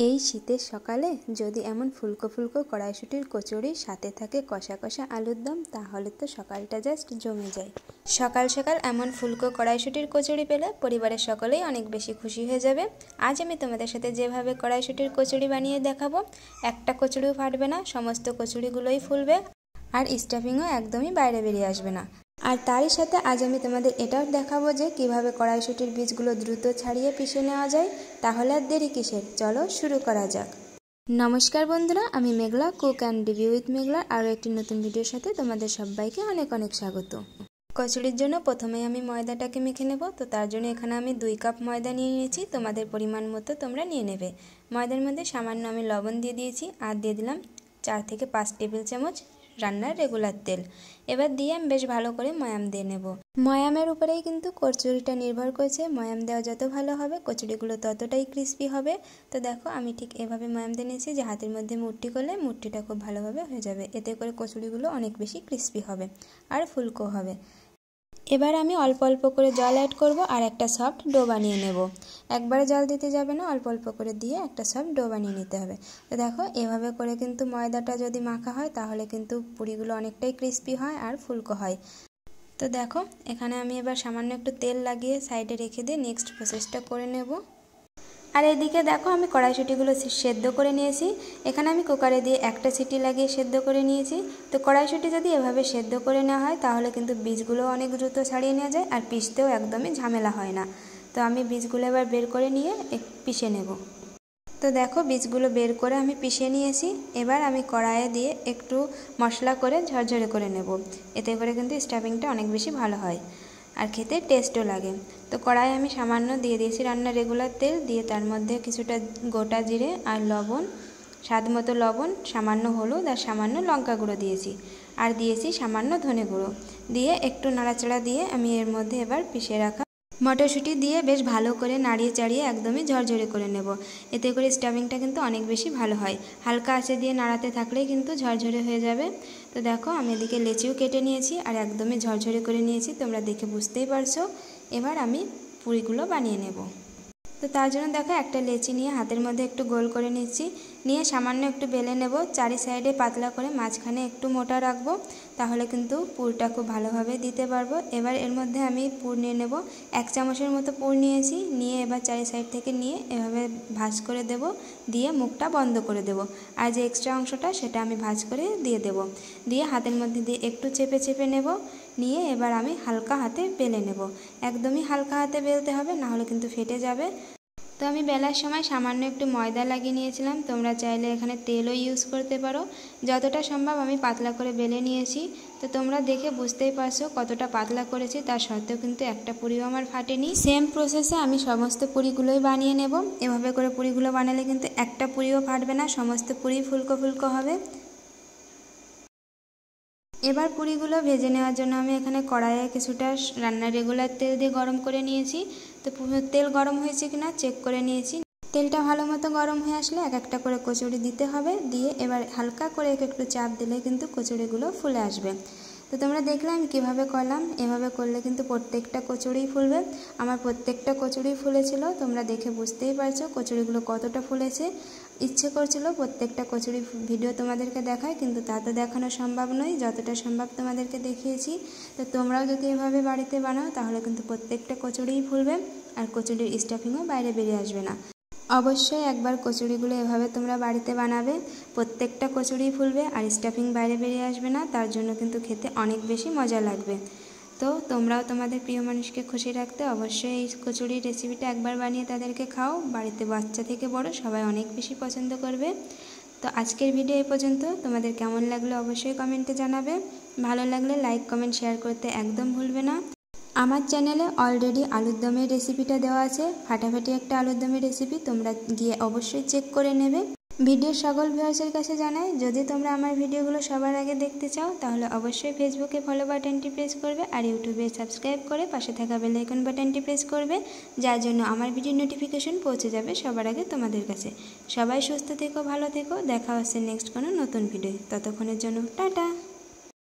এই শীতের সকালে যদি এমন ফুলকো ফুলকো কড়াইশুঁটির কচুরির সাথে থাকে কষা কষা আলুর দম, তাহলে তো সকালটা জাস্ট জমে যায়। সকাল সকাল এমন ফুলকো কড়াইশুঁটির কচুরি পেলে পরিবারের সকলেই অনেক বেশি খুশি হয়ে যাবে। আজ আমি তোমাদের সাথে যেভাবে কড়াইশুঁটির কচুরি বানিয়ে দেখাবো, একটা কচুরিও ফাটবে না, সমস্ত কচুরিগুলোই ফুলবে আর স্টাফিংও একদমই বাইরে বেরিয়ে আসবে না। আর তারই সাথে আজ আমি তোমাদের এটাও দেখাবো যে কিভাবে কড়াইশুঁটির বীজগুলো দ্রুত ছাড়িয়ে পিষে নেওয়া যায়। তাহলে আর দেরি কিসের, চলো শুরু করা যাক। নমস্কার বন্ধুরা, আমি মেঘলা, কুক অ্যান্ড রিভিউ উইথ মেঘলা আরও একটি নতুন ভিডিওর সাথে তোমাদের সবাইকে অনেক অনেক স্বাগত। কচুরির জন্য প্রথমেই আমি ময়দাটাকে মেখে নেব। তো তার জন্য এখানে আমি 2 কাপ ময়দা নিয়ে নিয়েছি, তোমাদের পরিমাণ মতো তোমরা নিয়ে নেবে। ময়দার মধ্যে সামান্য আমি লবণ দিয়ে দিয়েছি আর দিয়ে দিলাম 4 থেকে 5 টেবিল চামচ রান্নার রেগুলার তেল। এবার দিয়ে আমি বেশ ভালো করে ময়াম দিয়ে নেব। ময়ামের উপরেই কিন্তু কচুরিটা নির্ভর করছে, ময়াম দেওয়া যত ভালো হবে কচুরিগুলো ততটাই ক্রিস্পি হবে। তো দেখো আমি ঠিক এভাবে ময়াম দিয়ে নিয়েছি যে হাতের মধ্যে মুঠি করলে মুঠিটা খুব ভালোভাবে হয়ে যাবে, এতে করে কচুরিগুলো অনেক বেশি ক্রিস্পি হবে আর ফুলকো হবে। এবার আমি অল্প অল্প করে জল অ্যাড করব আর একটা সফট ডো বানিয়ে নেব। একবারে জল দিতে যাবে না, অল্প অল্প করে দিয়ে একটা সফট ডো বানিয়ে নিতে হবে। তো দেখো এভাবে করে কিন্তু ময়দাটা যদি মাখা হয় তাহলে কিন্তু পুরিগুলো অনেকটাই ক্রিস্পি হয় আর ফুলকো হয়। তো দেখো এখানে আমি এবার সামান্য একটু তেল লাগিয়ে সাইডে রেখে দিয়ে নেক্সট প্রসেসটা করে নেব। আর এদিকে দেখো আমি কড়াইশুঁটিগুলো সেদ্ধ করে নিয়েছি। এখানে আমি কুকারে দিয়ে একটা সিটি লাগিয়ে সেদ্ধ করে নিয়েছি। তো কড়াইশুঁটি যদি এভাবে সেদ্ধ করে নেওয়া হয় তাহলে কিন্তু বীজগুলো অনেক দ্রুত ছাড়িয়ে নেওয়া যায় আর পিষতেও একদমই ঝামেলা হয় না। তো আমি বীজগুলো এবার বের করে নিয়ে পিষে নেব। তো দেখো বীজগুলো বের করে আমি পিষে নিয়েছি। এবার আমি কড়াইয়ে দিয়ে একটু মশলা করে ঝরঝরে করে নেব, এতে করে কিন্তু স্টাফিংটা অনেক বেশি ভালো হয় আর খেতে টেস্টও লাগে। তো কড়াই আমি সামান্য দিয়ে দিয়েছি রান্নার রেগুলার তেল, দিয়ে তার মধ্যে কিছুটা গোটা জিরে আর লবণ, স্বাদ মতো লবণ, সামান্য হলুদ আর সামান্য লঙ্কা গুঁড়ো দিয়েছি আর দিয়েছি সামান্য ধনে গুঁড়ো। দিয়ে একটু নাড়াচাড়া দিয়ে আমি এর মধ্যে এবার পিষে রাখা মটরশুঁটি দিয়ে বেশ ভালো করে নাড়িয়ে চাড়িয়ে একদমই ঝরঝরে করে নেব, এতে করে স্টাফিংটা কিন্তু অনেক বেশি ভালো হয়। হালকা আঁচে দিয়ে নাড়াতে থাকলেই কিন্তু ঝরঝরে হয়ে যাবে। তো দেখো আমি এদিকে লেচিও কেটে নিয়েছি আর একদমই ঝরঝরে করে নিয়েছি, তোমরা দেখে বুঝতেই পারছো। এবার আমি পুরিগুলো বানিয়ে নেব। তো তার জন্য দেখো একটা লেচি নিয়ে হাতের মধ্যে একটু গোল করে নিচ্ছি, নিয়ে সামান্য একটু বেলে নেব, চারি সাইডে পাতলা করে, মাঝখানে একটু মোটা রাখবো, তাহলে কিন্তু পুরটা খুব ভালোভাবে দিতে পারবো। এবার এর মধ্যে আমি পুর নিয়ে নেব, 1 চামচের মতো পুর নিয়েছি, নিয়ে এবার চারি সাইড থেকে নিয়ে এভাবে ভাঁজ করে দেব, দিয়ে মুখটা বন্ধ করে দেব। আর যে এক্সট্রা অংশটা সেটা আমি ভাঁজ করে দিয়ে দেব, দিয়ে হাতের মধ্যে দিয়ে একটু চেপে চেপে নেব, নিয়ে এবার আমি হালকা হাতে বেলে নেব। একদমই হালকা হাতে বেলতে হবে, না হলে কিন্তু ফেটে যাবে। তো আমি বেলার সময় সামান্য একটু ময়দা লাগিয়ে নিয়েছিলাম, তোমরা চাইলে এখানে তেলও ইউজ করতে পারো। যতটা সম্ভব আমি পাতলা করে বেলে নিয়েছি। তো তোমরা দেখে বুঝতেই পারছো কতটা পাতলা করেছি, তার সত্ত্বেও কিন্তু একটা পুরিও আমার ফাটেনি। সেম প্রসেসে আমি সমস্ত পুরিগুলোই বানিয়ে নেব। এভাবে করে পুরিগুলো বানালে কিন্তু একটা পুরিও ফাটবে না, সমস্ত পুরি ফুলকো ফুলকো হবে। এবার পুরিগুলো ভেজে নেওয়ার জন্য আমি এখানে কড়াইয়ে কিছুটা রান্নার রেগুলার তেল দিয়ে গরম করে নিয়েছি। তো তেল গরম হয়েছে কিনা চেক করে নিয়েছি। তেলটা ভালো মতো গরম হয়ে আসলে এক একটা করে কচুরি দিতে হবে, দিয়ে এবার হালকা করে একটু চাপ দিলে কিন্তু কচুরিগুলো ফুলে আসবে। তো তোমরা দেখলে আমি কীভাবে করলাম, এভাবে করলে কিন্তু প্রত্যেকটা কচুরিই ফুলবে। আমার প্রত্যেকটা কচুরি ফুলেছিল, তোমরা দেখে বুঝতেই পারছো কচুরিগুলো কতটা ফুলেছে। ইচ্ছে করছিল প্রত্যেকটা কচুরি ভিডিও তোমাদেরকে দেখায়, কিন্তু তা তো দেখানো সম্ভব নয়, যতটা সম্ভব তোমাদেরকে দেখিয়েছি। তো তোমরাও যদি এভাবে বাড়িতে বানাও তাহলে কিন্তু প্রত্যেকটা কচুরিই ফুলবে আর কচুরির স্টাফিংও বাইরে বেরিয়ে আসবে না। অবশ্যই একবার কচুরিগুলো এভাবে তোমরা বাড়িতে বানাবে, প্রত্যেকটা কচুরি ফুলবে আর স্টাফিং বাইরে বেরিয়ে আসবে না, তার জন্য কিন্তু খেতে অনেক বেশি মজা লাগবে। তো তোমরাও তোমাদের প্রিয় মানুষকে খুশি রাখতে অবশ্যই এই কচুরির রেসিপিটা একবার বানিয়ে তাদেরকে খাও, বাড়িতে বাচ্চা থেকে বড় সবাই অনেক বেশি পছন্দ করবে। তো আজকের ভিডিও এই পর্যন্ত, তোমাদের কেমন লাগলো অবশ্যই কমেন্টে জানাবে। ভালো লাগলে লাইক কমেন্ট শেয়ার করতে একদম ভুলবে না। আমার চ্যানেলে অলরেডি আলুর দমের রেসিপিটা দেওয়া আছে, ফাটাফাটি একটা আলুর দমের রেসিপি, তোমরা গিয়ে অবশ্যই চেক করে নেবে। ভিডিওর সকল ভিউয়ার্সের কাছে জানাই, যদি তোমরা আমার ভিডিওগুলো সবার আগে দেখতে চাও তাহলে অবশ্যই ফেসবুকে ফলো বাটনটি প্রেস করবে আর ইউটিউবে সাবস্ক্রাইব করে পাশে থাকা বেল আইকন বাটনটি প্রেস করবে, যার জন্য আমার ভিডিও নোটিফিকেশন পৌঁছে যাবে সবার আগে তোমাদের কাছে। সবাই সুস্থ থেকো, ভালো থেকো, দেখা হচ্ছে নেক্সট কোনো নতুন ভিডিও, ততক্ষণের জন্য টাটা।